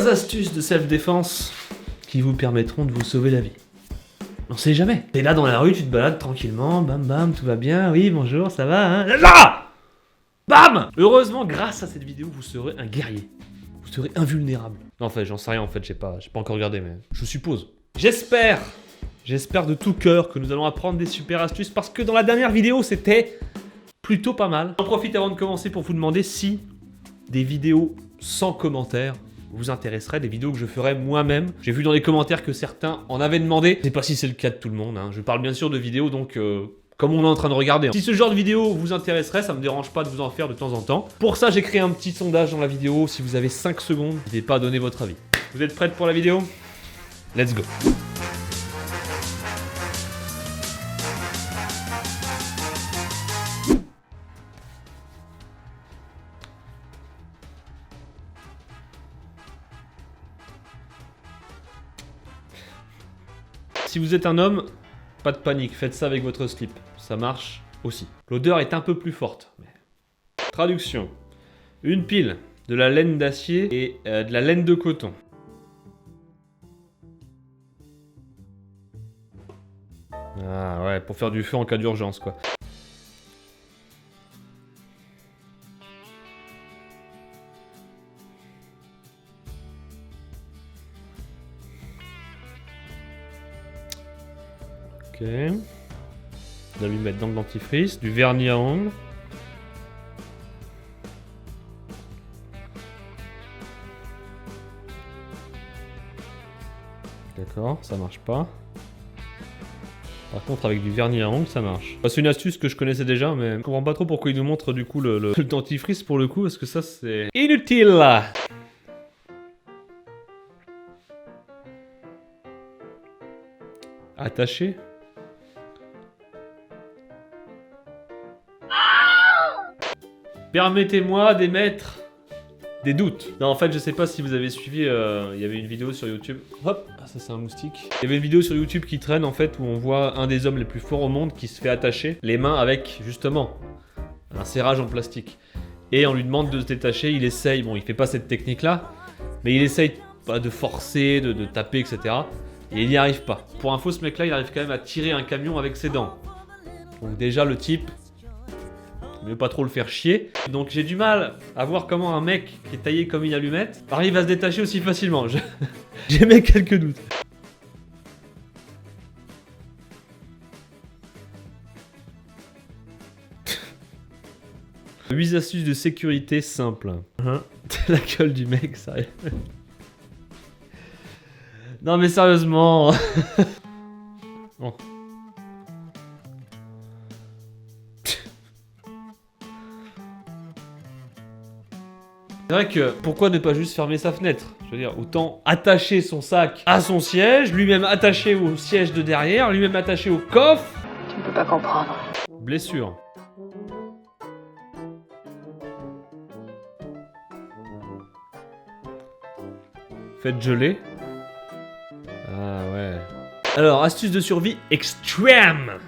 15 astuces de self-défense qui vous permettront de vous sauver la vie. On sait jamais. T'es là dans la rue, tu te balades tranquillement, bam bam, tout va bien, oui, bonjour, ça va, hein. Là bam. Heureusement, grâce à cette vidéo, vous serez un guerrier. Vous serez invulnérable. Non, en fait, j'en sais rien, en fait, j'ai pas encore regardé, mais je suppose. J'espère de tout cœur que nous allons apprendre des super astuces, parce que dans la dernière vidéo, c'était plutôt pas mal. J'en profite avant de commencer pour vous demander si des vidéos sans commentaires vous intéresseraient, des vidéos que je ferais moi-même. J'ai vu dans les commentaires que certains en avaient demandé. Je sais pas si c'est le cas de tout le monde, hein. Je parle bien sûr de vidéos donc comme on est en train de regarder. Si ce genre de vidéo vous intéresserait, ça me dérange pas de vous en faire de temps en temps. Pour ça, j'ai créé un petit sondage dans la vidéo. Si vous avez 5 secondes, n'hésitez pas à donner votre avis. Vous êtes prêts pour la vidéo? Let's go. Si vous êtes un homme, pas de panique, faites ça avec votre slip, ça marche aussi. L'odeur est un peu plus forte. Traduction. Une pile, de la laine d'acier et de la laine de coton. Ah ouais, pour faire du feu en cas d'urgence quoi. Ok. On va lui mettre dans le dentifrice, du vernis à ongles. D'accord, ça marche pas. Par contre, avec du vernis à ongles, ça marche. C'est une astuce que je connaissais déjà, mais je comprends pas trop pourquoi il nous montre du coup le dentifrice pour le coup, parce que ça c'est inutile. Attaché. Permettez-moi d'émettre des doutes. Non, en fait, je sais pas si vous avez suivi, il y avait une vidéo sur YouTube. Hop, ah, ça c'est un moustique. Il y avait une vidéo sur YouTube qui traîne en fait où on voit un des hommes les plus forts au monde qui se fait attacher les mains avec justement un serrage en plastique. Et on lui demande de se détacher, il essaye, bon il fait pas cette technique là, mais il essaye pas de forcer, de taper, etc. Et il n'y arrive pas. Pour info, ce mec là il arrive quand même à tirer un camion avec ses dents. Donc déjà le type... ne pas trop le faire chier. Donc j'ai du mal à voir comment un mec qui est taillé comme une allumette arrive à se détacher aussi facilement. J'émets quelques doutes. « 8 astuces de sécurité simples. » La gueule du mec, sérieux. Non mais sérieusement. Bon. C'est vrai que, pourquoi ne pas juste fermer sa fenêtre? Je veux dire, autant attacher son sac à son siège, lui-même attaché au siège de derrière, lui-même attaché au coffre. Tu ne peux pas comprendre. Blessure. Faites geler. Ah ouais. Alors, astuce de survie extrême.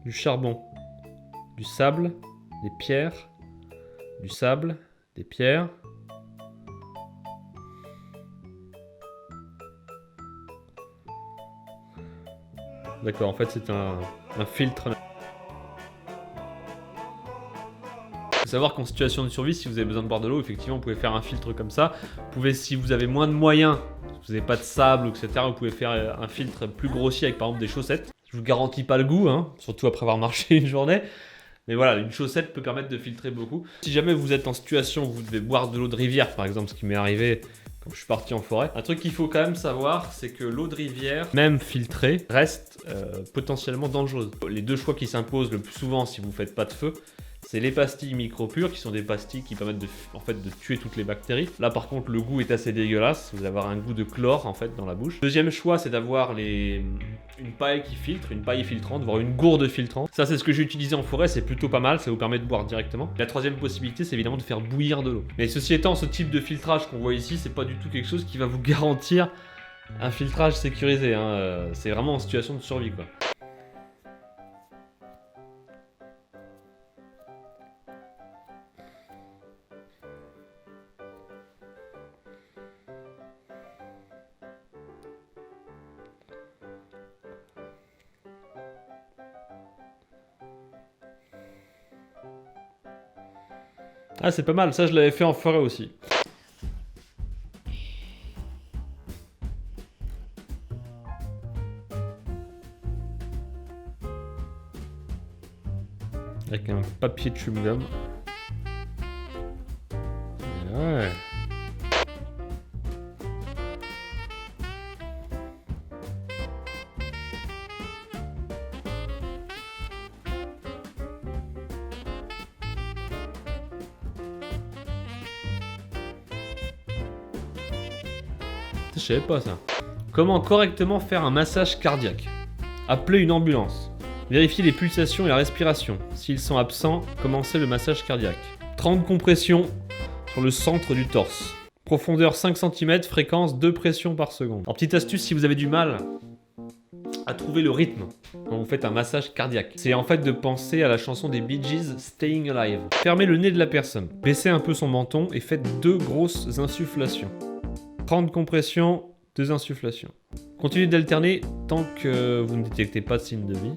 Du charbon, du sable, des pierres, du sable, des pierres. D'accord, en fait c'est un filtre. Il faut savoir qu'en situation de survie, si vous avez besoin de boire de l'eau, effectivement vous pouvez faire un filtre comme ça. Vous pouvez, si vous avez moins de moyens, si vous n'avez pas de sable, etc., vous pouvez faire un filtre plus grossier avec par exemple des chaussettes. Je vous garantis pas le goût, hein, surtout après avoir marché une journée. Mais voilà, une chaussette peut permettre de filtrer beaucoup. Si jamais vous êtes en situation où vous devez boire de l'eau de rivière, par exemple, ce qui m'est arrivé quand je suis parti en forêt, un truc qu'il faut quand même savoir, c'est que l'eau de rivière, même filtrée, reste potentiellement dangereuse. Les deux choix qui s'imposent le plus souvent si vous faites pas de feu, c'est les pastilles micro-pures, qui sont des pastilles qui permettent de tuer toutes les bactéries. Là par contre le goût est assez dégueulasse, vous allez avoir un goût de chlore en fait dans la bouche. Deuxième choix, c'est d'avoir une paille qui filtre, une paille filtrante, voire une gourde filtrante. Ça c'est ce que j'ai utilisé en forêt, c'est plutôt pas mal, ça vous permet de boire directement. La troisième possibilité, c'est évidemment de faire bouillir de l'eau. Mais ceci étant, ce type de filtrage qu'on voit ici, c'est pas du tout quelque chose qui va vous garantir un filtrage sécurisé, hein. C'est vraiment en situation de survie quoi. Ah, c'est pas mal, ça je l'avais fait en forêt aussi. Avec un papier de chewing-gum. Ouais. Je savais pas ça. Comment correctement faire un massage cardiaque? Appelez une ambulance. Vérifiez les pulsations et la respiration. S'ils sont absents, commencez le massage cardiaque. 30 compressions sur le centre du torse. Profondeur 5 cm, fréquence 2 pressions par seconde. Alors petite astuce si vous avez du mal à trouver le rythme quand vous faites un massage cardiaque. C'est en fait de penser à la chanson des Bee Gees, Staying Alive. Fermez le nez de la personne. Baissez un peu son menton et faites 2 grosses insufflations. 30 compressions, 2 insufflations. Continuez d'alterner tant que vous ne détectez pas de signe de vie.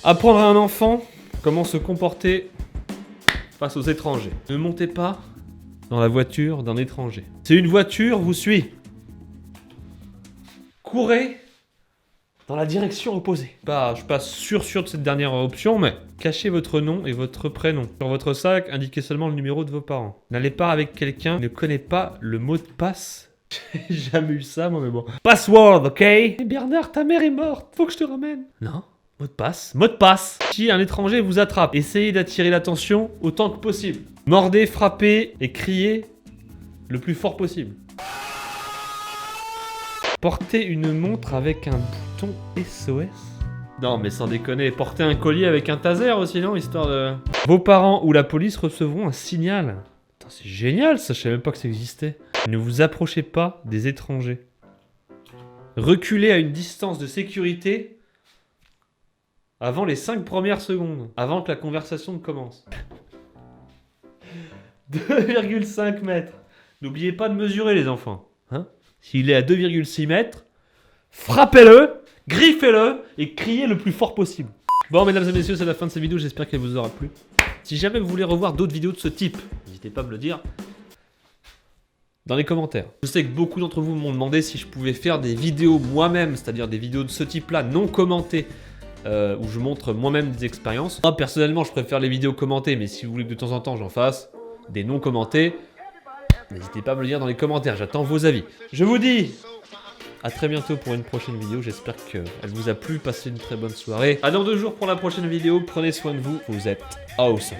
Apprendre à un enfant comment se comporter face aux étrangers. Ne montez pas dans la voiture d'un étranger. Si une voiture vous suit, courez dans la direction opposée. Je suis pas sûr de cette dernière option, mais cachez votre nom et votre prénom. Sur votre sac, indiquez seulement le numéro de vos parents. N'allez pas avec quelqu'un qui ne connaît pas le mot de passe. J'ai jamais eu ça, moi, mais bon. Password, ok? Mais Bernard, ta mère est morte. Faut que je te ramène. Non. Mot de passe. Mot de passe. Si un étranger vous attrape, essayez d'attirer l'attention autant que possible. Mordez, frappez et criez le plus fort possible. Portez une montre avec un bouton SOS. Non, mais sans déconner, portez un collier avec un taser aussi, non? Histoire de... Vos parents ou la police recevront un signal. Putain, c'est génial, ça, je savais même pas que ça existait. Ne vous approchez pas des étrangers. Reculez à une distance de sécurité avant les 5 premières secondes, avant que la conversation ne commence. 2,5 mètres. N'oubliez pas de mesurer, les enfants. Hein? S'il est à 2,6 mètres, frappez-le, griffez-le et criez le plus fort possible. Bon, mesdames et messieurs, c'est la fin de cette vidéo. J'espère qu'elle vous aura plu. Si jamais vous voulez revoir d'autres vidéos de ce type, n'hésitez pas à me le dire dans les commentaires. Je sais que beaucoup d'entre vous m'ont demandé si je pouvais faire des vidéos moi-même, c'est-à-dire des vidéos de ce type-là, non commentées, où je montre moi-même des expériences. Moi, personnellement, je préfère les vidéos commentées, mais si vous voulez que de temps en temps j'en fasse des non commentés, n'hésitez pas à me le dire dans les commentaires, j'attends vos avis. Je vous dis à très bientôt pour une prochaine vidéo, j'espère qu'elle vous a plu, passez une très bonne soirée. À dans 2 jours pour la prochaine vidéo, prenez soin de vous, vous êtes awesome.